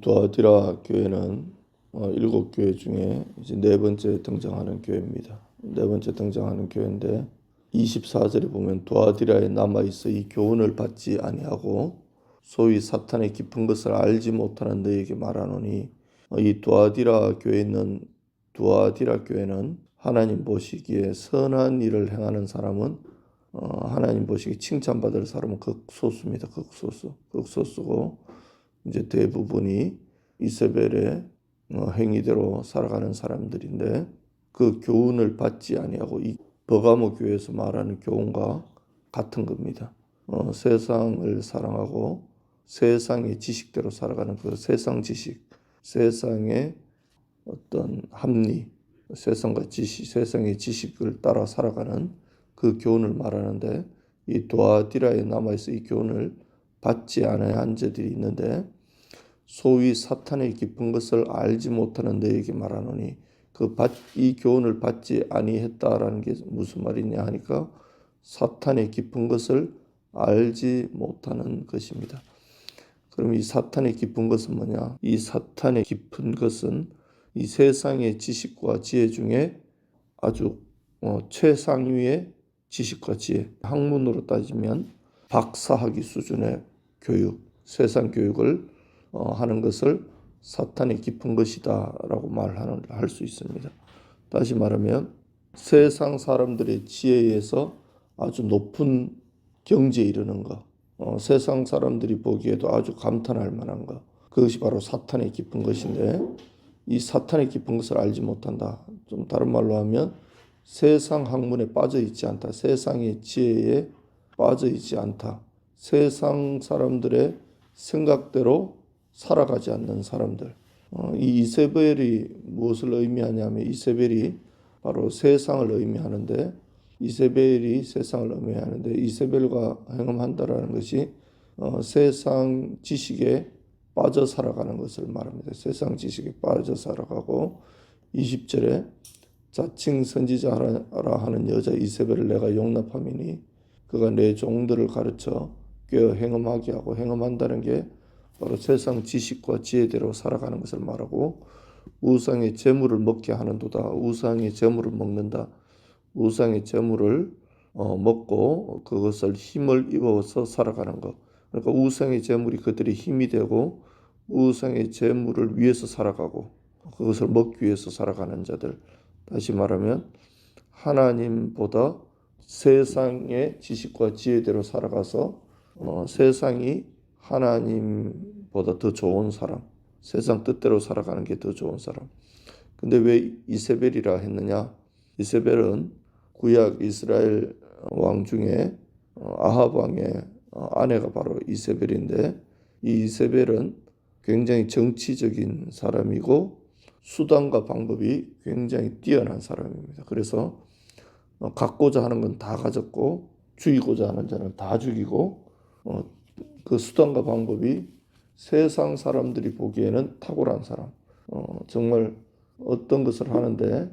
두아디라 교회는 일곱 교회 중에 이제 네 번째 등장하는 교회입니다. 네 번째 등장하는 교회인데 24절에 보면 두아디라에 남아있어 이 교훈을 받지 아니하고 소위 사탄의 깊은 것을 알지 못하는 너에게 말하노니, 이 두아디라 교회는 하나님 보시기에 선한 일을 행하는 사람은 하나님 보시기에 칭찬받을 사람은 극소수입니다. 극소수고 이제 대부분이 이세벨의 행위대로 살아가는 사람들인데, 그 교훈을 받지 아니하고 이 버가모 교회에서 말하는 교훈과 같은 겁니다. 세상을 사랑하고 세상의 지식대로 살아가는 그 세상 지식, 세상의 어떤 합리, 세상의 지식을 따라 살아가는 그 교훈을 말하는데, 이 두아디라에 남아있어 이 교훈을 받지 않아야 한 자들이 있는데, 소위 사탄의 깊은 것을 알지 못하는 너에게 말하노니, 이 교훈을 받지 아니했다라는 게 무슨 말이냐 하니까 사탄의 깊은 것을 알지 못하는 것입니다. 그럼 이 사탄의 깊은 것은 뭐냐? 이 사탄의 깊은 것은 이 세상의 지식과 지혜 중에 아주 최상위의 지식과 지혜, 학문으로 따지면 박사학위 수준의 교육, 세상 교육을 하는 것을 사탄의 깊은 것이다라고 할 수 있습니다. 다시 말하면 세상 사람들의 지혜에서 아주 높은 경지에 이르는 것, 세상 사람들이 보기에도 아주 감탄할 만한 것, 그것이 바로 사탄의 깊은 것인데, 이 사탄의 깊은 것을 알지 못한다. 좀 다른 말로 하면 세상 학문에 빠져 있지 않다. 세상의 지혜에 빠져 있지 않다. 세상 사람들의 생각대로 살아가지 않는 사람들. 이 이세벨이 무엇을 의미하냐면, 이세벨이 바로 세상을 의미하는데, 이세벨과 행함한다라는 것이 세상 지식에 빠져 살아가는 것을 말합니다. 세상 지식에 빠져 살아가고, 20절에 자칭 선지자라 하는 여자 이세벨을 내가 용납함이니 그가 내 종들을 가르쳐 꾀어 행음하게 하고, 행음한다는 게 바로 세상 지식과 지혜대로 살아가는 것을 말하고, 우상의 재물을 먹게 하는도다. 우상의 재물을 먹는다. 우상의 재물을 먹고 그것을 힘을 입어서 살아가는 것. 그러니까 우상의 재물이 그들의 힘이 되고 우상의 재물을 위해서 살아가고 그것을 먹기 위해서 살아가는 자들. 다시 말하면 하나님보다 세상의 지식과 지혜대로 살아가서 세상이 하나님보다 더 좋은 사람, 세상 뜻대로 살아가는 게 더 좋은 사람. 근데 왜 이세벨이라 했느냐? 이세벨은 구약 이스라엘 왕 중에 아합 왕의 아내가 바로 이세벨인데, 이 이세벨은 굉장히 정치적인 사람이고 수단과 방법이 굉장히 뛰어난 사람입니다. 그래서 갖고자 하는 건 다 가졌고 죽이고자 하는 자는 다 죽이고, 그 수단과 방법이 세상 사람들이 보기에는 탁월한 사람, 정말 어떤 것을 하는데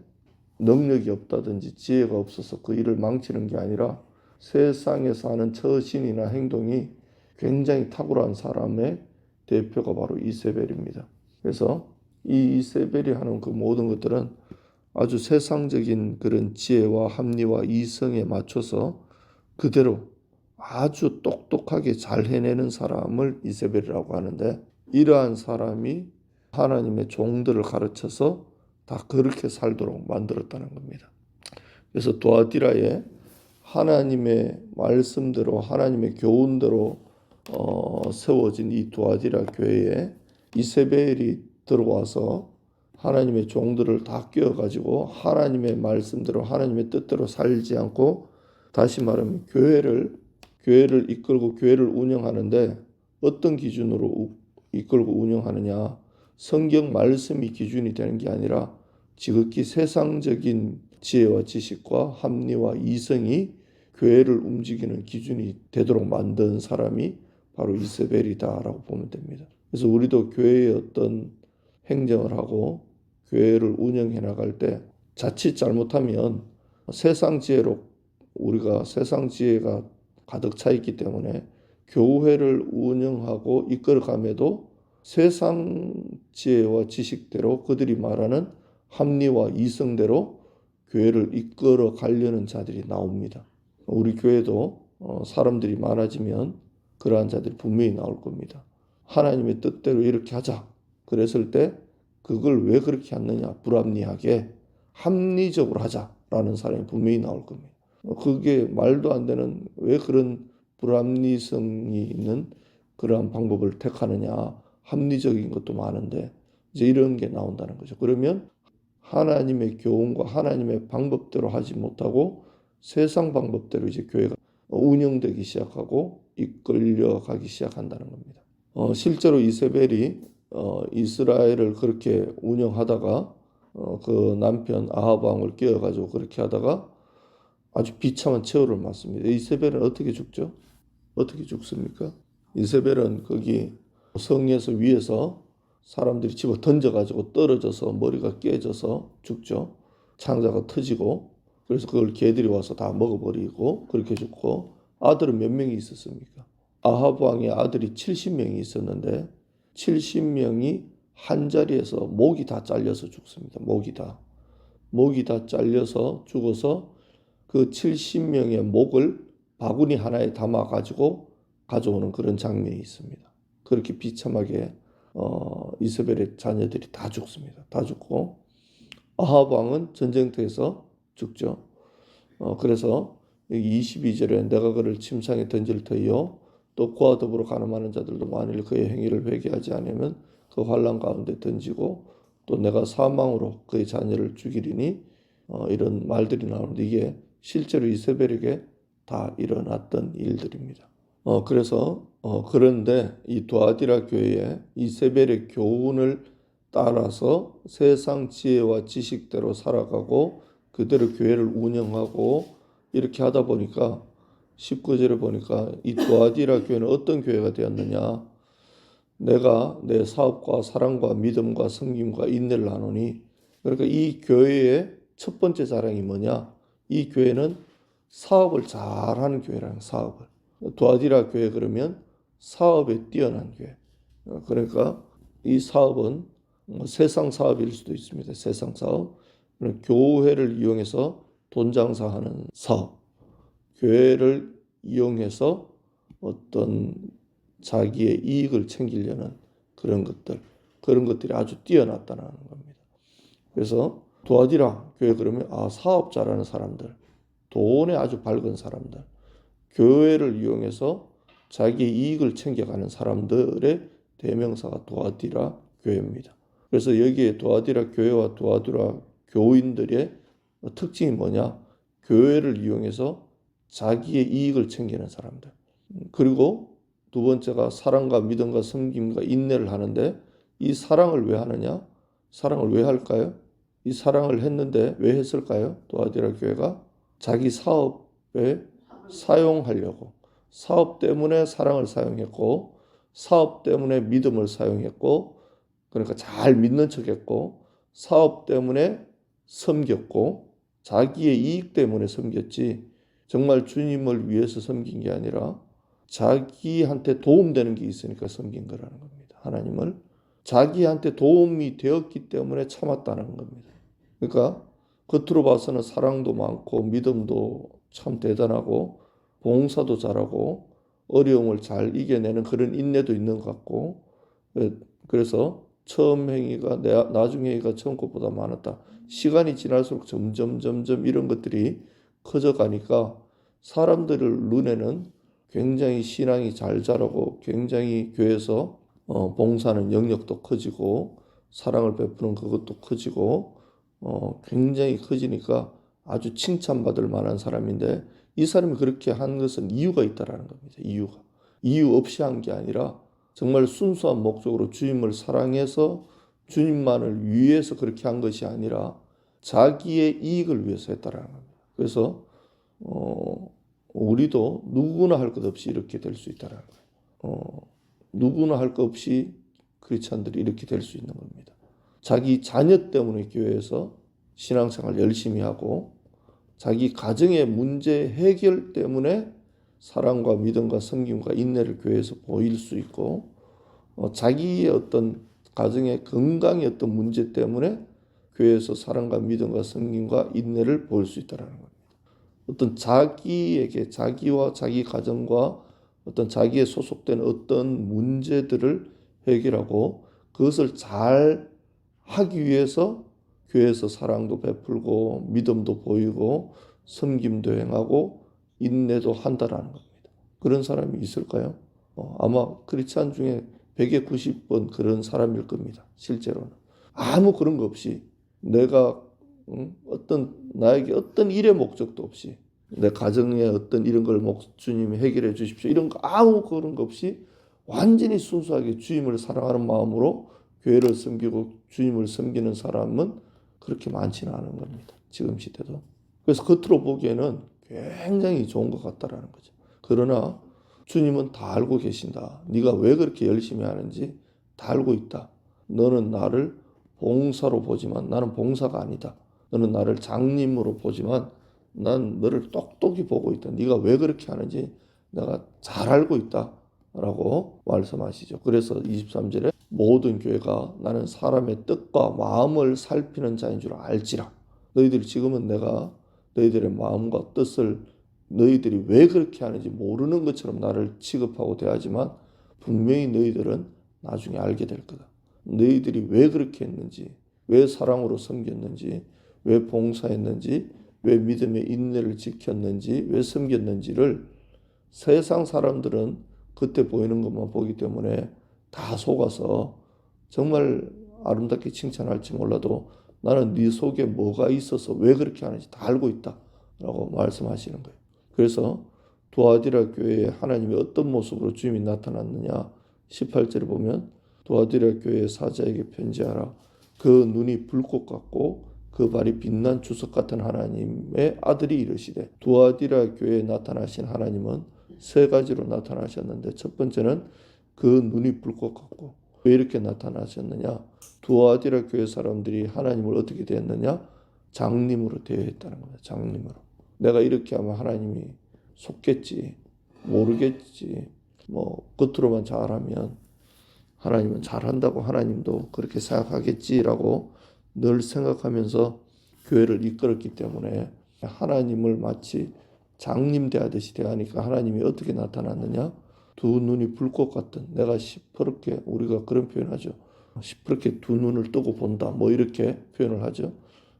능력이 없다든지 지혜가 없어서 그 일을 망치는 게 아니라 세상에서 하는 처신이나 행동이 굉장히 탁월한 사람의 대표가 바로 이세벨입니다. 그래서 이 이세벨이 하는 그 모든 것들은 아주 세상적인 그런 지혜와 합리와 이성에 맞춰서 그대로 아주 똑똑하게 잘 해내는 사람을 이세벨이라고 하는데, 이러한 사람이 하나님의 종들을 가르쳐서 다 그렇게 살도록 만들었다는 겁니다. 그래서 두아디라에 하나님의 말씀대로 하나님의 교훈대로 세워진 이 두아디라 교회에 이세벨이 들어와서 하나님의 종들을 다 끼워가지고 하나님의 말씀대로 하나님의 뜻대로 살지 않고, 다시 말하면 교회를 이끌고 교회를 운영하는데 어떤 기준으로 이끌고 운영하느냐? 성경 말씀이 기준이 되는 게 아니라 지극히 세상적인 지혜와 지식과 합리와 이성이 교회를 움직이는 기준이 되도록 만든 사람이 바로 이세벨이다라고 보면 됩니다. 그래서 우리도 교회의 어떤 행정을 하고 교회를 운영해 나갈 때 자칫 잘못하면 우리가 세상 지혜가 가득 차 있기 때문에 교회를 운영하고 이끌어감에도 세상 지혜와 지식대로 그들이 말하는 합리와 이성대로 교회를 이끌어 가려는 자들이 나옵니다. 우리 교회도 사람들이 많아지면 그러한 자들이 분명히 나올 겁니다. 하나님의 뜻대로 이렇게 하자. 그랬을 때 그걸 왜 그렇게 하느냐? 불합리하게 합리적으로 하자라는 사람이 분명히 나올 겁니다. 그게 말도 안 되는 왜 그런 불합리성이 있는 그러한 방법을 택하느냐? 합리적인 것도 많은데 이제 이런 게 나온다는 거죠. 그러면 하나님의 교훈과 하나님의 방법대로 하지 못하고 세상 방법대로 이제 교회가 운영되기 시작하고 이끌려 가기 시작한다는 겁니다. 실제로 이세벨이 이스라엘을 그렇게 운영하다가 그 남편 아합 왕을 깨워가지고 그렇게 하다가 아주 비참한 최후를 맞습니다. 이세벨은 어떻게 죽죠? 어떻게 죽습니까? 이세벨은 거기 성에서 위에서 사람들이 집어 던져가지고 떨어져서 머리가 깨져서 죽죠. 창자가 터지고 그래서 그걸 개들이 와서 다 먹어버리고 그렇게 죽고 아들은 몇 명이 있었습니까? 아합 왕의 아들이 70명이 있었는데 70명이 한 자리에서 목이 다 잘려서 죽습니다. 목이 다 잘려서 죽어서 그 70명의 목을 바구니 하나에 담아가지고 가져오는 그런 장면이 있습니다. 그렇게 비참하게 이세벨의 자녀들이 다 죽습니다. 다 죽고 아합 왕은 전쟁터에서 죽죠. 그래서 여기 22절에 내가 그를 침상에 던질 터이요 또 그와 더불어 가늠하는 자들도 만일 그의 행위를 회개하지 않으면 그 환난 가운데 던지고 또 내가 사망으로 그의 자녀를 죽이리니 이런 말들이 나오는데 이게 실제로 이세벨에게 다 일어났던 일들입니다. 그래서 그런데 이 두아디라 교회에 이세벨의 교훈을 따라서 세상 지혜와 지식대로 살아가고 그대로 교회를 운영하고 이렇게 하다 보니까 19절에 보니까 이 두아디라 교회는 어떤 교회가 되었느냐? 내가 내 사업과 사랑과 믿음과 섬김과 인내를 나누니 그러니까 이 교회의 첫 번째 자랑이 뭐냐? 이 교회는 사업을 잘하는 교회라는 사업을. 두아디라 교회 그러면 사업에 뛰어난 교회. 그러니까 이 사업은 세상 사업일 수도 있습니다. 세상 사업. 교회를 이용해서 돈 장사하는 사업. 교회를 이용해서 어떤 자기의 이익을 챙기려는 그런 것들이 아주 뛰어났다는 겁니다. 그래서 두아디라 교회 그러면 사업 잘하는 사람들, 돈에 아주 밝은 사람들, 교회를 이용해서 자기의 이익을 챙겨가는 사람들의 대명사가 두아디라 교회입니다. 그래서 여기에 두아디라 교회와 두아디라 교인들의 특징이 뭐냐? 교회를 이용해서 자기의 이익을 챙기는 사람들. 그리고 두 번째가 사랑과 믿음과 섬김과 인내를 하는데 이 사랑을 왜 하느냐? 사랑을 왜 할까요? 이 사랑을 했는데 왜 했을까요? 두아디라 교회가 자기 사업에 사용하려고 사업 때문에 사랑을 사용했고 사업 때문에 믿음을 사용했고 그러니까 잘 믿는 척했고 사업 때문에 섬겼고 자기의 이익 때문에 섬겼지 정말 주님을 위해서 섬긴 게 아니라 자기한테 도움되는 게 있으니까 섬긴 거라는 겁니다. 하나님을 자기한테 도움이 되었기 때문에 참았다는 겁니다. 그러니까 겉으로 봐서는 사랑도 많고 믿음도 참 대단하고 봉사도 잘하고 어려움을 잘 이겨내는 그런 인내도 있는 것 같고 그래서 처음 행위가 나중 행위가 처음 것보다 많았다. 시간이 지날수록 점점 이런 것들이 커져가니까 사람들을 눈에는 굉장히 신앙이 잘 자라고 굉장히 교회에서 봉사하는 영역도 커지고 사랑을 베푸는 그것도 커지고 굉장히 커지니까 아주 칭찬받을 만한 사람인데 이 사람이 그렇게 한 것은 이유가 있다라는 겁니다. 이유 없이 한 게 아니라 정말 순수한 목적으로 주님을 사랑해서 주님만을 위해서 그렇게 한 것이 아니라 자기의 이익을 위해서 했다라는 겁니다. 그래서 우리도 누구나 할 것 없이 이렇게 될 수 있다라는 거예요. 누구나 할 것 없이 크리스찬들이 이렇게 될 수 있는 겁니다. 자기 자녀 때문에 교회에서 신앙생활 열심히 하고 자기 가정의 문제 해결 때문에 사랑과 믿음과 섬김과 인내를 교회에서 보일 수 있고 자기의 어떤 가정의 건강의 어떤 문제 때문에 교회에서 사랑과 믿음과 섬김과 인내를 보일 수 있다는 겁니다. 어떤 자기에게 자기와 자기 가정과 어떤 자기에 소속된 어떤 문제들을 해결하고 그것을 잘 하기 위해서 교회에서 사랑도 베풀고 믿음도 보이고 섬김도 행하고 인내도 한다라는 겁니다. 그런 사람이 있을까요? 아마 크리스찬 중에 100에 90번 그런 사람일 겁니다. 실제로는. 아무 그런 거 없이 내가 어떤 나에게 어떤 일의 목적도 없이 내 가정에 어떤 이런 걸 주님이 해결해 주십시오. 이런 거 아무 그런 거 없이 완전히 순수하게 주님을 사랑하는 마음으로 교회를 섬기고 주님을 섬기는 사람은 그렇게 많지는 않은 겁니다. 지금 시대도. 그래서 겉으로 보기에는 굉장히 좋은 것 같다라는 거죠. 그러나 주님은 다 알고 계신다. 네가 왜 그렇게 열심히 하는지 다 알고 있다. 너는 나를 봉사로 보지만 나는 봉사가 아니다. 너는 나를 장님으로 보지만 난 너를 똑똑히 보고 있다. 네가 왜 그렇게 하는지 내가 잘 알고 있다. 라고 말씀하시죠. 그래서 23절에 모든 교회가 나는 사람의 뜻과 마음을 살피는 자인 줄 알지라. 너희들이 지금은 내가 너희들의 마음과 뜻을 너희들이 왜 그렇게 하는지 모르는 것처럼 나를 취급하고 대하지만 분명히 너희들은 나중에 알게 될 거다. 너희들이 왜 그렇게 했는지, 왜 사랑으로 섬겼는지, 왜 봉사했는지, 왜 믿음의 인내를 지켰는지, 왜 섬겼는지를 세상 사람들은 그때 보이는 것만 보기 때문에 다 속아서 정말 아름답게 칭찬할지 몰라도 나는 네 속에 뭐가 있어서 왜 그렇게 하는지 다 알고 있다라고 말씀하시는 거예요. 그래서 두아디라 교회에 하나님이 어떤 모습으로 주님이 나타났느냐 18절에 보면 두아디라 교회의 사자에게 편지하라. 그 눈이 불꽃 같고 그 발이 빛난 주석 같은 하나님의 아들이 이르시되 두아디라 교회에 나타나신 하나님은 세 가지로 나타나셨는데 첫 번째는 그 눈이 불꽃 같고 왜 이렇게 나타나셨느냐 두아디라 교회 사람들이 하나님을 어떻게 대했느냐 장님으로 대했다는 거예요. 장님으로 내가 이렇게 하면 하나님이 속겠지 모르겠지 뭐 겉으로만 잘하면 하나님은 잘한다고 하나님도 그렇게 생각하겠지라고 늘 생각하면서 교회를 이끌었기 때문에 하나님을 마치 장님 대하듯이 대하니까 하나님이 어떻게 나타났느냐 두 눈이 불꽃 같은 내가 시퍼렇게 우리가 그런 표현하죠. 시퍼렇게 두 눈을 뜨고 본다 뭐 이렇게 표현을 하죠.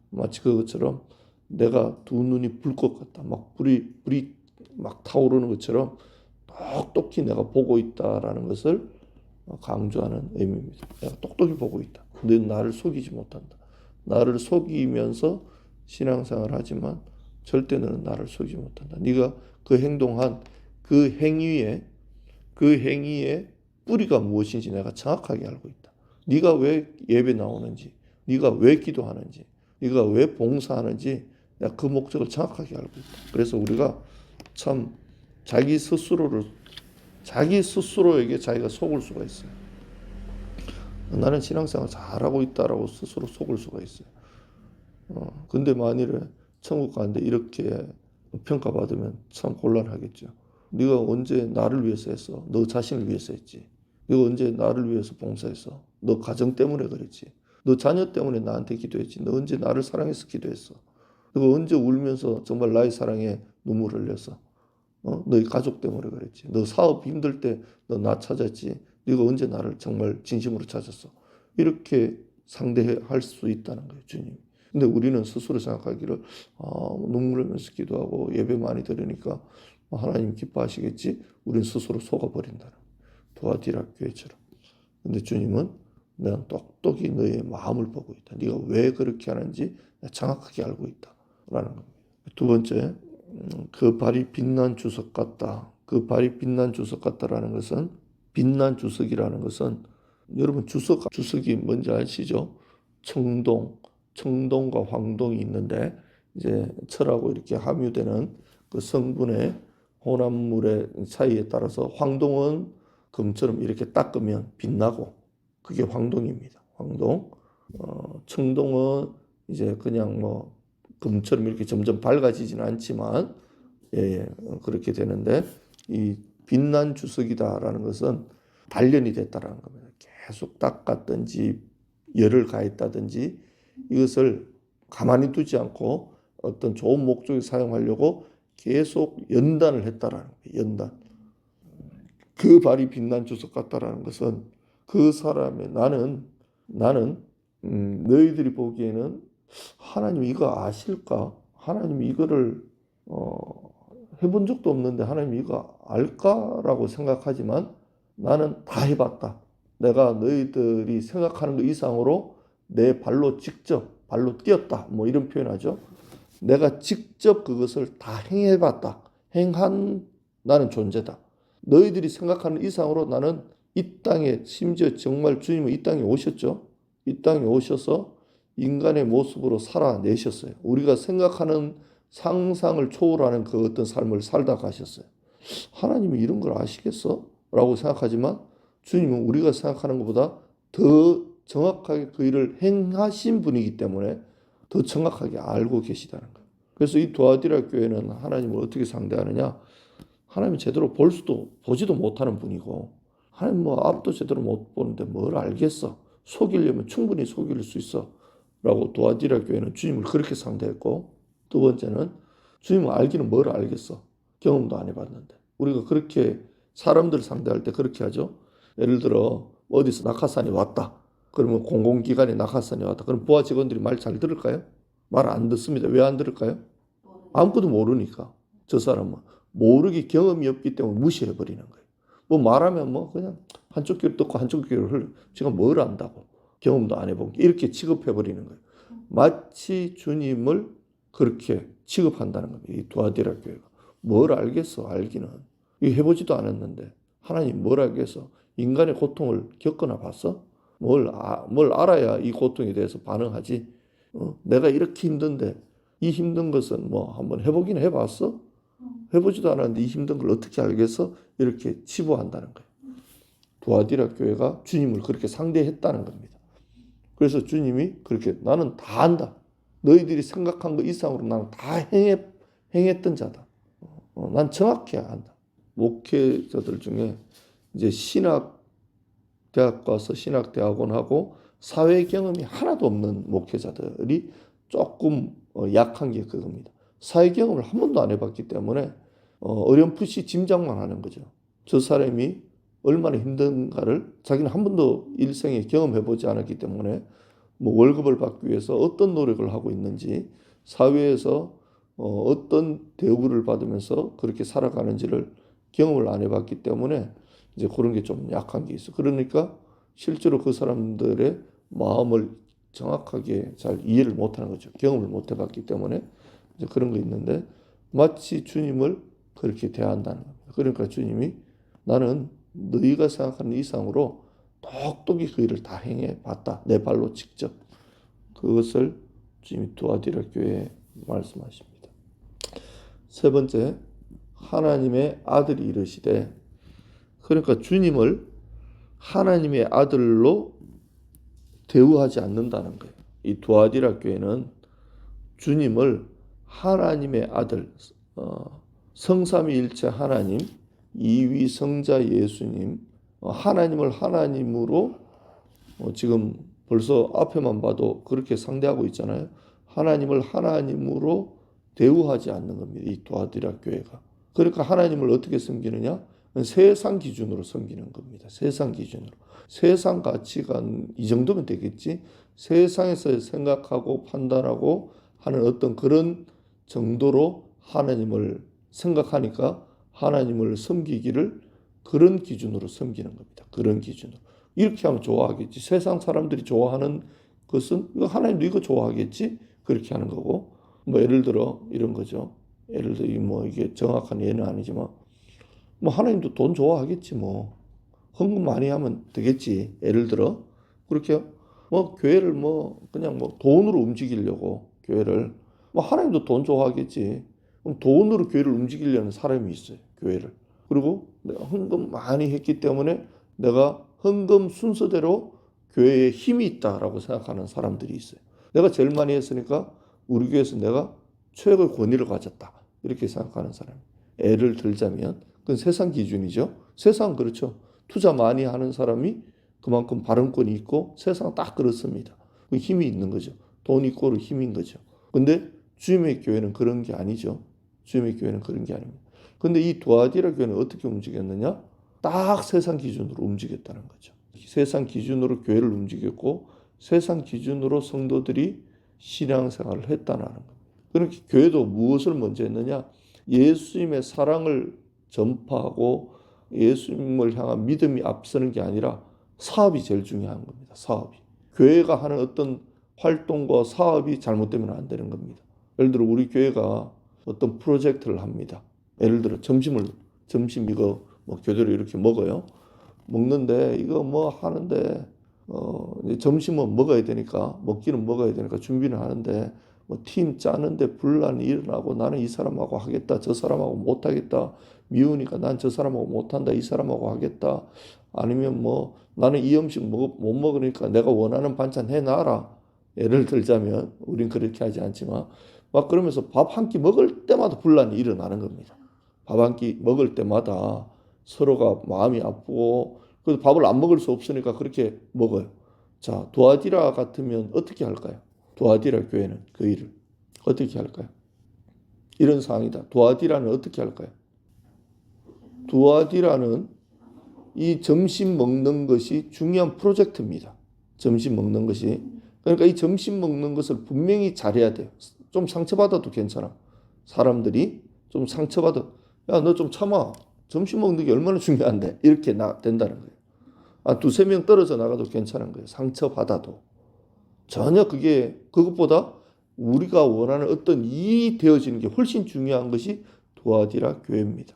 마치 그것처럼 내가 두 눈이 불꽃 같다 막 불이 막 타오르는 것처럼 똑똑히 내가 보고 있다라는 것을 강조하는 의미입니다. 내가 똑똑히 보고 있다. 너는 나를 속이지 못한다. 나를 속이면서 신앙생활을 하지만 절대 너는 나를 속이지 못한다. 네가 그 행동한 그 행위의 뿌리가 무엇인지 내가 정확하게 알고 있다. 네가 왜 예배 나오는지, 네가 왜 기도하는지, 네가 왜 봉사하는지 내가 그 목적을 정확하게 알고 있다. 그래서 우리가 참 자기 스스로에게 자기가 속을 수가 있어요. 나는 신앙생활 잘하고 있다라고 스스로 속을 수가 있어요. 근데 만일에 천국 가는데 이렇게 평가받으면 참 곤란하겠죠. 네가 언제 나를 위해서 했어? 너 자신을 위해서 했지. 네가 언제 나를 위해서 봉사했어? 너 가정 때문에 그랬지. 너 자녀 때문에 나한테 기도했지. 너 언제 나를 사랑해서 기도했어? 너가 언제 울면서 정말 나의 사랑에 눈물을 흘렸어? 너희 가족 때문에 그랬지. 너 사업 힘들 때 너 나 찾았지. 네가 언제 나를 정말 진심으로 찾았어. 이렇게 상대할 수 있다는 거예요, 주님. 근데 우리는 스스로 생각하기를 눈물 흘면서 기도하고 예배 많이 드리니까 하나님 기뻐하시겠지. 우린 스스로 속아버린다는 두아디라 교회처럼. 근데 주님은 내가 똑똑히 너의 마음을 보고 있다. 네가 왜 그렇게 하는지 정확하게 알고 있다라는 겁니다. 두 번째, 그 발이 빛난 주석 같다. 그 발이 빛난 주석 같다라는 것은 빛난 주석이라는 것은 여러분 주석이 뭔지 아시죠? 청동과 황동이 있는데 이제 철하고 이렇게 함유되는 그 성분의 혼합물의 차이에 따라서 황동은 금처럼 이렇게 닦으면 빛나고 그게 황동입니다. 황동. 청동은 이제 그냥 뭐 금처럼 이렇게 점점 밝아지지는 않지만 그렇게 되는데 이 빛난 주석이다라는 것은 단련이 됐다라는 겁니다. 계속 닦았든지 열을 가했다든지 이것을 가만히 두지 않고 어떤 좋은 목적에 사용하려고 계속 연단을 했다라는 거예요. 연단. 그 발이 빛난 주석 같다라는 것은 그 사람의 나는 너희들이 보기에는 하나님 이거 아실까? 하나님 이거를 해본 적도 없는데 하나님 이거 알까라고 생각하지만 나는 다 해봤다. 내가 너희들이 생각하는 것 이상으로 내 발로 직접 발로 뛰었다. 뭐 이런 표현하죠. 내가 직접 그것을 다 행해봤다. 행한 나는 존재다. 너희들이 생각하는 이상으로 나는 이 땅에 심지어 정말 주님은 이 땅에 오셨죠. 이 땅에 오셔서 인간의 모습으로 살아내셨어요. 우리가 생각하는 상상을 초월하는 그 어떤 삶을 살다 가셨어요. 하나님이 이런 걸 아시겠어? 라고 생각하지만 주님은 우리가 생각하는 것보다 더 정확하게 그 일을 행하신 분이기 때문에 더 정확하게 알고 계시다는 거예요. 그래서 이 두아디라 교회는 하나님을 어떻게 상대하느냐? 하나님이 제대로 보지도 못하는 분이고 하나님 뭐 앞도 제대로 못 보는데 뭘 알겠어? 속이려면 충분히 속일 수 있어. 라고 두아디라 교회는 주님을 그렇게 상대했고 두 번째는 주님을 알기는 뭘 알겠어? 경험도 안 해봤는데 우리가 그렇게 사람들 상대할 때 그렇게 하죠. 예를 들어 어디서 낙하산이 왔다. 그러면 공공기관에 낙하산이 왔다. 그럼 부하 직원들이 말 잘 들을까요? 말 안 듣습니다. 왜 안 들을까요? 아무것도 모르니까. 저 사람은 모르기 경험이 없기 때문에 무시해 버리는 거예요. 뭐 말하면 뭐 그냥 한쪽 귀로 듣고 한쪽 귀로 흘려. 지금 뭘 안다고. 경험도 안 해본 게 이렇게 취급해 버리는 거예요. 마치 주님을 그렇게 취급한다는 겁니다. 이 두아디라 교회가. 뭘 알겠어, 알기는. 이거 해보지도 않았는데 하나님 뭘 알겠어? 인간의 고통을 겪거나 봤어? 뭘 알아야 이 고통에 대해서 반응하지? 내가 이렇게 힘든데 이 힘든 것은 뭐 한번 해보긴 해봤어? 해보지도 않았는데 이 힘든 걸 어떻게 알겠어? 이렇게 치부한다는 거예요. 두아디라 교회가 주님을 그렇게 상대했다는 겁니다. 그래서 주님이 그렇게 나는 다 안다. 너희들이 생각한 것 이상으로 나는 다 행했던 자다. 난 정확히 안다. 목회자들 중에 이제 신학 대학 가서 신학 대학원하고 사회 경험이 하나도 없는 목회자들이 조금 약한 게 그겁니다. 사회 경험을 한 번도 안 해봤기 때문에 어렴풋이 짐작만 하는 거죠. 저 사람이 얼마나 힘든가를 자기는 한 번도 일생에 경험해보지 않았기 때문에 뭐 월급을 받기 위해서 어떤 노력을 하고 있는지 사회에서 어떤 대우를 받으면서 그렇게 살아가는지를 경험을 안 해봤기 때문에 이제 그런 게 좀 약한 게 있어. 그러니까 실제로 그 사람들의 마음을 정확하게 잘 이해를 못하는 거죠. 경험을 못 해봤기 때문에 이제 그런 거 있는데 마치 주님을 그렇게 대한다는 겁니다. 그러니까 주님이 나는 너희가 생각하는 이상으로 똑똑히 그 일을 다 행해 봤다. 내 발로 직접. 그것을 주님이 두아디라 교회에 말씀하십니다. 세 번째, 하나님의 아들이 이르시되 그러니까 주님을 하나님의 아들로 대우하지 않는다는 거예요. 이 두아디라 교회는 주님을 하나님의 아들, 성삼위일체 하나님, 이위성자 예수님, 하나님을 하나님으로 지금 벌써 앞에만 봐도 그렇게 상대하고 있잖아요. 하나님을 하나님으로 대우하지 않는 겁니다. 이 두아디라 교회가. 그러니까 하나님을 어떻게 섬기느냐? 세상 기준으로 섬기는 겁니다. 세상 기준으로. 세상 가치관 이 정도면 되겠지. 세상에서 생각하고 판단하고 하는 어떤 그런 정도로 하나님을 생각하니까 하나님을 섬기기를 그런 기준으로 섬기는 겁니다. 그런 기준으로. 이렇게 하면 좋아하겠지. 세상 사람들이 좋아하는 것은 하나님도 이거 좋아하겠지. 그렇게 하는 거고. 뭐 예를 들어 이런 거죠. 예를 들어 뭐 이게 정확한 예는 아니지만 뭐 하나님도 돈 좋아하겠지 뭐. 헌금 많이 하면 되겠지. 예를 들어 그렇게 뭐 교회를 뭐 그냥 뭐 돈으로 움직이려고 교회를 뭐 하나님도 돈 좋아하겠지. 그럼 돈으로 교회를 움직이려는 사람이 있어요. 교회를. 그리고 내가 헌금 많이 했기 때문에 내가 헌금 순서대로 교회에 힘이 있다라고 생각하는 사람들이 있어요. 내가 제일 많이 했으니까 우리 교회에서 내가 최고의 권위를 가졌다. 이렇게 생각하는 사람. 예를 들자면 그건 세상 기준이죠. 세상 그렇죠. 투자 많이 하는 사람이 그만큼 발언권이 있고 세상 딱 그렇습니다. 그 힘이 있는 거죠. 돈 있고 힘인 거죠. 근데 주님의 교회는 그런 게 아니죠. 주님의 교회는 그런 게 아닙니다. 근데 이 두아디라 교회는 어떻게 움직였느냐? 딱 세상 기준으로 움직였다는 거죠. 세상 기준으로 교회를 움직였고 세상 기준으로 성도들이 신앙생활을 했다는 겁니다. 그렇게 교회도 무엇을 먼저 했느냐? 예수님의 사랑을 전파하고 예수님을 향한 믿음이 앞서는 게 아니라 사업이 제일 중요한 겁니다. 사업이. 교회가 하는 어떤 활동과 사업이 잘못되면 안 되는 겁니다. 예를 들어 우리 교회가 어떤 프로젝트를 합니다. 예를 들어 점심 이거 뭐 교대로 이렇게 먹어요. 먹는데 이거 뭐 하는데 점심은 먹어야 되니까 먹기는 먹어야 되니까 준비는 하는데 뭐 팀 짜는데 분란이 일어나고 나는 이 사람하고 하겠다 저 사람하고 못하겠다 미우니까 난 저 사람하고 못한다 이 사람하고 하겠다 아니면 뭐 나는 이 음식 못 먹으니까 내가 원하는 반찬 해놔라. 예를 들자면 우린 그렇게 하지 않지만 막 그러면서 밥 한 끼 먹을 때마다 분란이 일어나는 겁니다. 밥 한 끼 먹을 때마다 서로가 마음이 아프고 그래서 밥을 안 먹을 수 없으니까 그렇게 먹어요. 자, 두아디라 같으면 어떻게 할까요? 두아디라 교회는 그 일을 어떻게 할까요? 이런 상황이다. 두아디라는 어떻게 할까요? 두아디라는 이 점심 먹는 것이 중요한 프로젝트입니다. 점심 먹는 것이. 그러니까 이 점심 먹는 것을 분명히 잘해야 돼요. 좀 상처받아도 괜찮아. 사람들이 좀 상처받아. 야, 너 좀 참아. 점심 먹는 게 얼마나 중요한데. 이렇게 된다는 거예요. 두세 명 떨어져 나가도 괜찮은 거예요. 상처받아도. 전혀 그것보다 우리가 원하는 어떤 일이 되어지는 게 훨씬 중요한 것이 두아디라 교회입니다.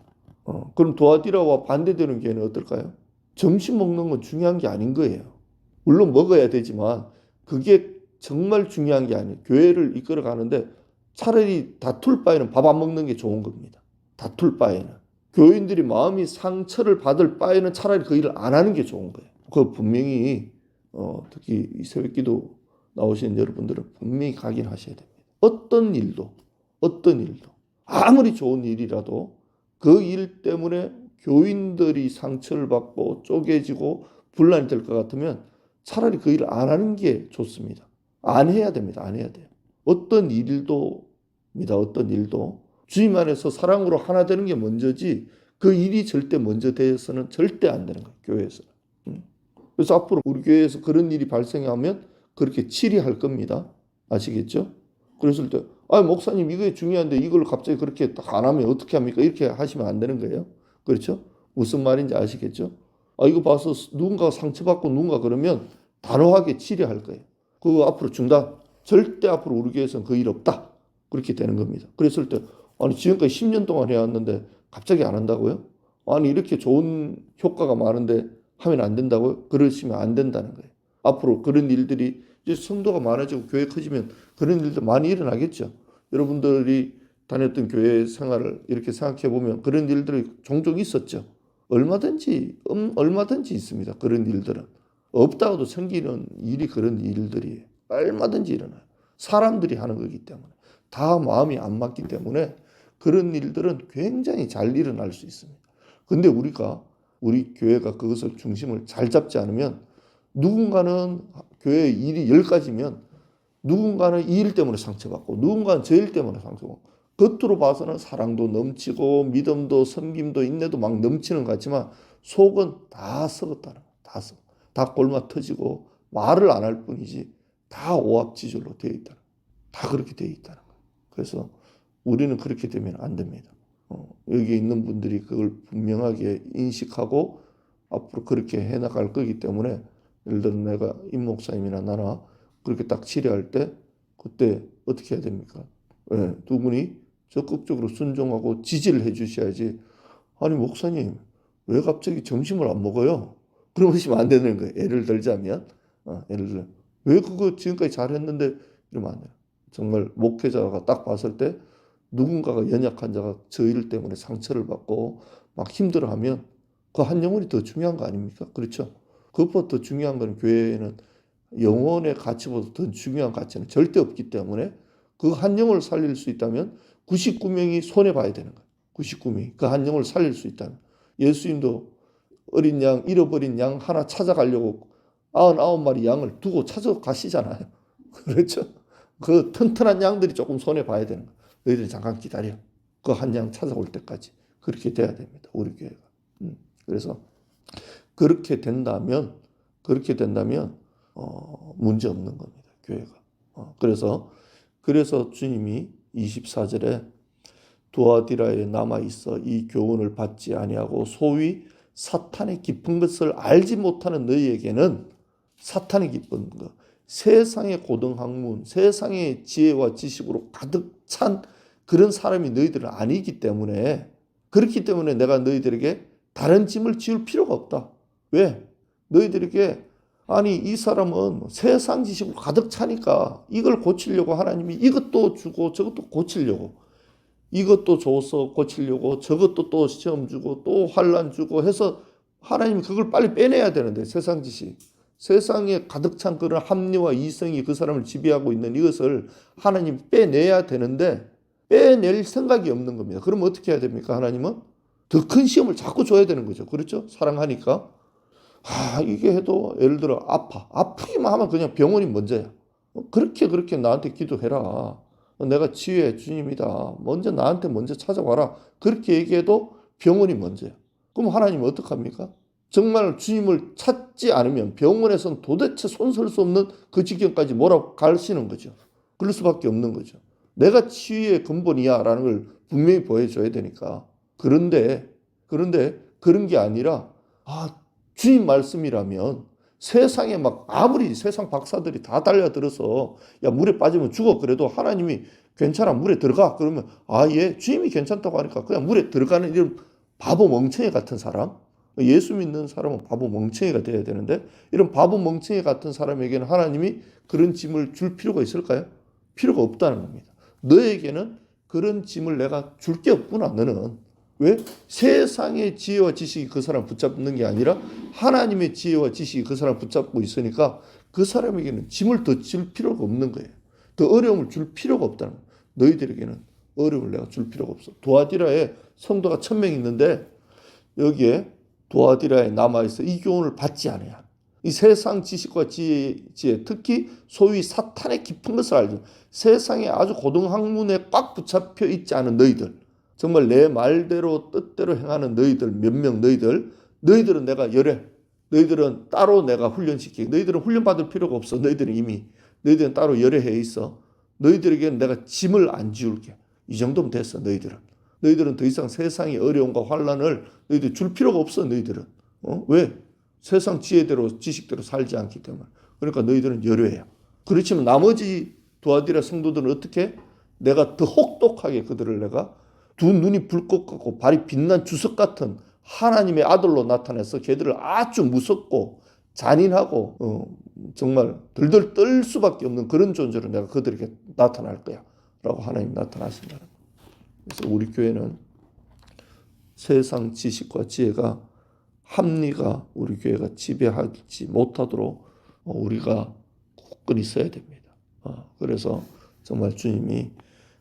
그럼 두아디라와 반대되는 교회는 어떨까요? 점심 먹는 건 중요한 게 아닌 거예요. 물론 먹어야 되지만 그게 정말 중요한 게 아니에요. 교회를 이끌어 가는데 차라리 다툴 바에는 밥 안 먹는 게 좋은 겁니다. 다툴 바에는. 교인들이 마음이 상처를 받을 바에는 차라리 그 일을 안 하는 게 좋은 거예요. 그 분명히 특히 이 새벽기도 나오시는 여러분들은 분명히 각인하셔야 됩니다. 어떤 일도 아무리 좋은 일이라도 그 일 때문에 교인들이 상처를 받고 쪼개지고 분란이 될 것 같으면 차라리 그 일을 안 하는 게 좋습니다. 안 해야 됩니다. 안 해야 돼요. 어떤 일도 주님 안에서 사랑으로 하나 되는 게 먼저지 그 일이 절대 먼저 돼서는 절대 안 되는 거예요. 교회에서. 그래서 앞으로 우리 교회에서 그런 일이 발생하면 그렇게 치리할 겁니다. 아시겠죠? 그랬을 때 목사님 이게 중요한데 이걸 갑자기 그렇게 딱 안 하면 어떻게 합니까? 이렇게 하시면 안 되는 거예요. 그렇죠? 무슨 말인지 아시겠죠? 이거 봐서 누군가 상처받고 누군가 그러면 단호하게 치료할 거예요. 그거 앞으로 중단. 절대 앞으로 우리 교회에서는 그 일 없다. 그렇게 되는 겁니다. 그랬을 때 지금까지 10년 동안 해왔는데 갑자기 안 한다고요? 이렇게 좋은 효과가 많은데 하면 안 된다고요? 그러시면 안 된다는 거예요. 앞으로 그런 일들이 이제 성도가 많아지고 교회 커지면 그런 일도 많이 일어나겠죠. 여러분들이 다녔던 교회 생활을 이렇게 생각해 보면 그런 일들이 종종 있었죠. 얼마든지 있습니다. 그런 일들은 없다고도 생기는 일이 그런 일들이 얼마든지 일어나요. 사람들이 하는 거기 때문에 다 마음이 안 맞기 때문에 그런 일들은 굉장히 잘 일어날 수 있습니다. 근데 우리 교회가 그것을 중심을 잘 잡지 않으면 누군가는 교회 일이 10가지면 누군가는 이 일 때문에 상처받고 누군가는 저 일 때문에 상처받고 겉으로 봐서는 사랑도 넘치고 믿음도 섬김도 인내도 막 넘치는 것 같지만 속은 다 썩었다는 거예요. 다 골마 터지고 말을 안 할 뿐이지 다 오합지졸로 되어 있다는 거예요. 다 그렇게 되어 있다는 거예요. 그래서 우리는 그렇게 되면 안 됩니다. 여기 있는 분들이 그걸 분명하게 인식하고 앞으로 그렇게 해나갈 거기 때문에 예를 들어 내가 임 목사님이나 나나 그렇게 딱 치료할 때 그때 어떻게 해야 됩니까? 두 분이 적극적으로 순종하고 지지를 해 주셔야지. 목사님 왜 갑자기 점심을 안 먹어요? 그러시면 안 되는 거예요. 예를 들자면 왜 그거 지금까지 잘했는데 이러면 안 돼요. 정말 목회자가 딱 봤을 때 누군가가 연약한 자가 저 일 때문에 상처를 받고 막 힘들어하면 그 한 영혼이 더 중요한 거 아닙니까? 그렇죠? 그것보다 더 중요한 건 교회에는 영혼의 가치보다 더 중요한 가치는 절대 없기 때문에 그 한 영혼을 살릴 수 있다면 99명이 손해봐야 되는 거예요. 99명이 그 한 영혼을 살릴 수 있다면 예수님도 어린 양 잃어버린 양 하나 찾아가려고 99마리 양을 두고 찾아가시잖아요. 그렇죠? 그 튼튼한 양들이 조금 손해봐야 되는 거예요. 너희들이 잠깐 기다려. 그 한 양 찾아올 때까지. 그렇게 돼야 됩니다. 우리 교회가. 그래서 그렇게 된다면 문제 없는 겁니다. 교회가. 그래서 주님이 24절에 두아디라에 남아 있어 이 교훈을 받지 아니하고 소위 사탄의 깊은 것을 알지 못하는 너희에게는 사탄의 깊은 것, 세상의 고등학문, 세상의 지혜와 지식으로 가득 찬 그런 사람이 너희들은 아니기 때문에 그렇기 때문에 내가 너희들에게 다른 짐을 지울 필요가 없다. 왜? 너희들에게 아니 이 사람은 세상 지식으로 가득 차니까 이걸 고치려고 하나님이 이것도 주고 저것도 고치려고 이것도 줘서 고치려고 저것도 또 시험 주고 또 환난 주고 해서 하나님이 그걸 빨리 빼내야 되는데 세상 지식 세상에 가득 찬 그런 합리와 이성이 그 사람을 지배하고 있는 이것을 하나님 빼내야 되는데 빼낼 생각이 없는 겁니다. 그럼 어떻게 해야 됩니까? 하나님은 더 큰 시험을 자꾸 줘야 되는 거죠. 그렇죠? 사랑하니까. 이게 해도 예를 들어 아프기만 하면 그냥 병원이 먼저야. 그렇게 나한테 기도해라. 내가 치유의 주님이다. 나한테 먼저 찾아와라. 그렇게 얘기해도 병원이 먼저야. 그럼 하나님은 어떡합니까? 정말 주님을 찾지 않으면 병원에서는 도대체 손설 수 없는 그 지경까지 몰아가시는 거죠. 그럴 수밖에 없는 거죠. 내가 치유의 근본이야 라는 걸 분명히 보여줘야 되니까. 그런데 그런 게 아니라 주님 말씀이라면 세상에 아무리 세상 박사들이 다 달려들어서 야 물에 빠지면 죽어 그래도 하나님이 괜찮아 물에 들어가 그러면 예 주님이 괜찮다고 하니까 그냥 물에 들어가는 이런 바보 멍청이 같은 사람 예수 믿는 사람은 바보 멍청이가 돼야 되는데 이런 바보 멍청이 같은 사람에게는 하나님이 그런 짐을 줄 필요가 있을까요? 필요가 없다는 겁니다. 너에게는 그런 짐을 내가 줄 게 없구나 너는. 왜? 세상의 지혜와 지식이 그 사람 붙잡는 게 아니라 하나님의 지혜와 지식이 그 사람 붙잡고 있으니까 그 사람에게는 짐을 더 줄 필요가 없는 거예요. 더 어려움을 줄 필요가 없다는 거예요. 너희들에게는 어려움을 내가 줄 필요가 없어. 두아디라에 성도가 1000명 있는데 여기에 두아디라에 남아있어 이 교훈을 받지 않아야. 이 세상 지식과 지혜 특히 소위 사탄의 깊은 것을 알죠. 세상에 아주 고등학문에 꽉 붙잡혀 있지 않은 너희들 정말 내 말대로 뜻대로 행하는 너희들 몇 명 너희들은 내가 열해 너희들은 따로 내가 훈련시키고 너희들은 훈련받을 필요가 없어. 너희들은 따로 열해해 있어. 너희들에게는 내가 짐을 안 지울게. 이 정도면 됐어. 너희들은 더 이상 세상의 어려움과 환난을 너희들 줄 필요가 없어. 너희들은 왜? 세상 지혜대로 지식대로 살지 않기 때문에. 그러니까 너희들은 열외야. 그렇지만 나머지 두아디라 성도들은 어떻게? 내가 더 혹독하게 그들을 내가 두 눈이 불꽃 같고 발이 빛난 주석 같은 하나님의 아들로 나타내서 걔들을 아주 무섭고 잔인하고 정말 들들 떨 수밖에 없는 그런 존재로 내가 그들에게 나타날 거야 라고 하나님 나타나신다는 거예요. 그래서 우리 교회는 세상 지식과 지혜가 합리가 우리 교회가 지배하지 못하도록 우리가 굳건히 서야 됩니다. 그래서 정말 주님이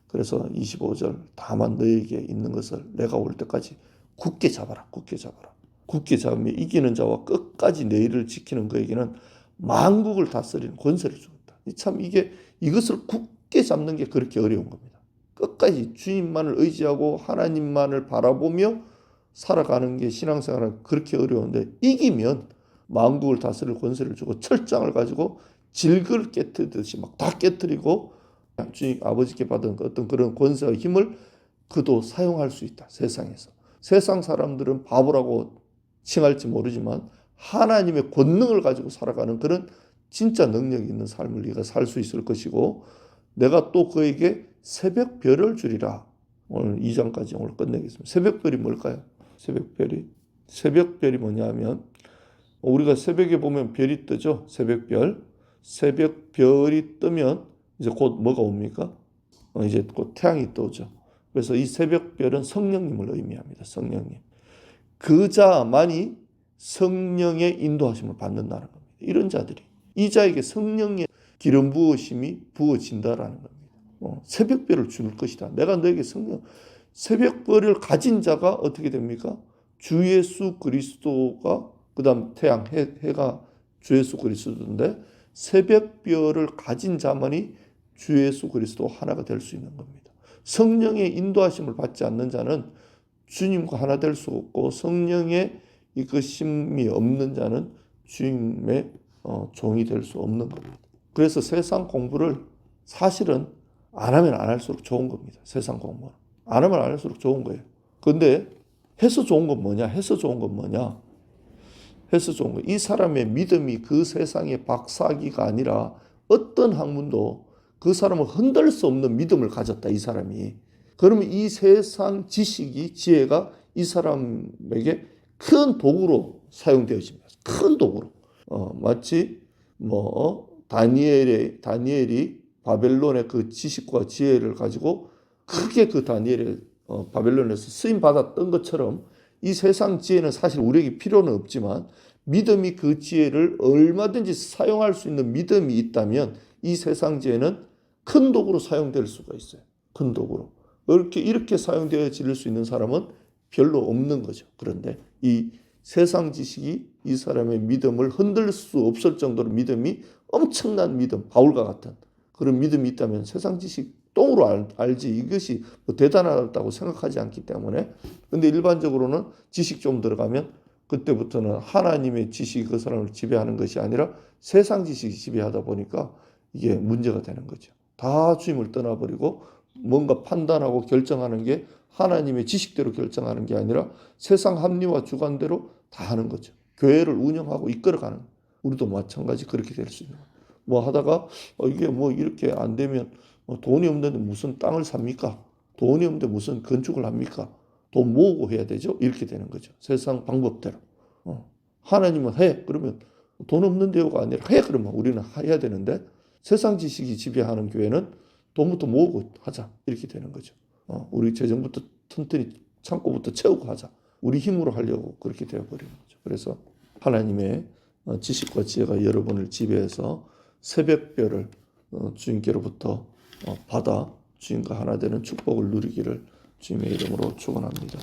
그래서 25절 다만 너에게 있는 것을 내가 올 때까지 굳게 잡아라. 굳게 잡으면 이기는 자와 끝까지 내 일을 지키는 그에게는 만국을 다스리는 권세를 주었다. 참 이것을 굳게 잡는 게 그렇게 어려운 겁니다. 끝까지 주님만을 의지하고 하나님만을 바라보며 살아가는 게 신앙생활은 그렇게 어려운데 이기면 만국을 다스릴 권세를 주고 철장을 가지고 질그를 깨뜨리듯이 다 깨뜨리고 주님 아버지께 받은 어떤 그런 권세와 힘을 그도 사용할 수 있다. 세상에서. 세상 사람들은 바보라고 칭할지 모르지만 하나님의 권능을 가지고 살아가는 그런 진짜 능력이 있는 삶을 네가 살 수 있을 것이고 내가 또 그에게 새벽별을 주리라. 오늘 2장까지 오늘 끝내겠습니다. 새벽별이 뭘까요? 새벽별이 뭐냐면 우리가 새벽에 보면 별이 뜨죠. 새벽별이 뜨면 이제 곧 뭐가 옵니까? 이제 곧 태양이 떠오죠. 그래서 이 새벽별은 성령님을 의미합니다. 성령님. 그 자만이 성령의 인도하심을 받는다는 겁니다. 이런 자들이 이 자에게 성령의 기름 부으심이 부어진다라는 겁니다. 새벽별을 줄 것이다. 내가 너에게 새벽별을 가진 자가 어떻게 됩니까? 주 예수 그리스도가 그 다음 태양, 해가 주 예수 그리스도인데 새벽별을 가진 자만이 주 예수 그리스도 하나가 될 수 있는 겁니다. 성령의 인도하심을 받지 않는 자는 주님과 하나 될 수 없고 성령의 이끄심이 없는 자는 주님의 종이 될 수 없는 겁니다. 그래서 세상 공부를 사실은 안 하면 안 할수록 좋은 겁니다. 세상 공부는. 안 하면 안 할수록 좋은 거예요. 근데 해서 좋은 건 뭐냐? 해서 좋은 건 뭐냐? 해서 좋은 거. 이 사람의 믿음이 그 세상의 박사기가 아니라 어떤 학문도 그 사람을 흔들 수 없는 믿음을 가졌다. 이 사람이. 그러면 이 세상 지식이 지혜가 이 사람에게 큰 도구로 사용되어집니다. 큰 도구로. 마치 다니엘이 바벨론의 그 지식과 지혜를 가지고 크게 그 다니엘이 바벨론에서 쓰임 받았던 것처럼 이 세상 지혜는 사실 우리에게 필요는 없지만 믿음이 그 지혜를 얼마든지 사용할 수 있는 믿음이 있다면 이 세상 지혜는 큰 도구로 사용될 수가 있어요. 큰 도구로. 이렇게 사용되어질 수 있는 사람은 별로 없는 거죠. 그런데 이 세상 지식이 이 사람의 믿음을 흔들 수 없을 정도로 믿음이 엄청난 믿음, 바울과 같은 그런 믿음이 있다면 세상 지식 똥으로 알지 이것이 뭐 대단하다고 생각하지 않기 때문에. 근데 일반적으로는 지식 좀 들어가면 그때부터는 하나님의 지식이 그 사람을 지배하는 것이 아니라 세상 지식이 지배하다 보니까 이게 문제가 되는 거죠. 다 주님을 떠나버리고 뭔가 판단하고 결정하는 게 하나님의 지식대로 결정하는 게 아니라 세상 합리화 주관대로 다 하는 거죠. 교회를 운영하고 이끌어가는. 우리도 마찬가지 그렇게 될 수 있는 거예요. 뭐 하다가 이게 뭐 이렇게 안 되면 돈이 없는데 무슨 땅을 삽니까? 돈이 없는데 무슨 건축을 합니까? 돈 모으고 해야 되죠. 이렇게 되는 거죠. 세상 방법대로. 하나님은 해. 그러면 돈 없는 데요가 아니라 해. 그러면 우리는 해야 되는데 세상 지식이 지배하는 교회는 돈부터 모으고 하자. 이렇게 되는 거죠. 우리 재정부터 튼튼히 창고부터 채우고 하자. 우리 힘으로 하려고 그렇게 되어버리는 거죠. 그래서 하나님의 지식과 지혜가 여러분을 지배해서 새벽별을 주님께로부터 받아 주님과 하나 되는 축복을 누리기를 주님의 이름으로 축원합니다.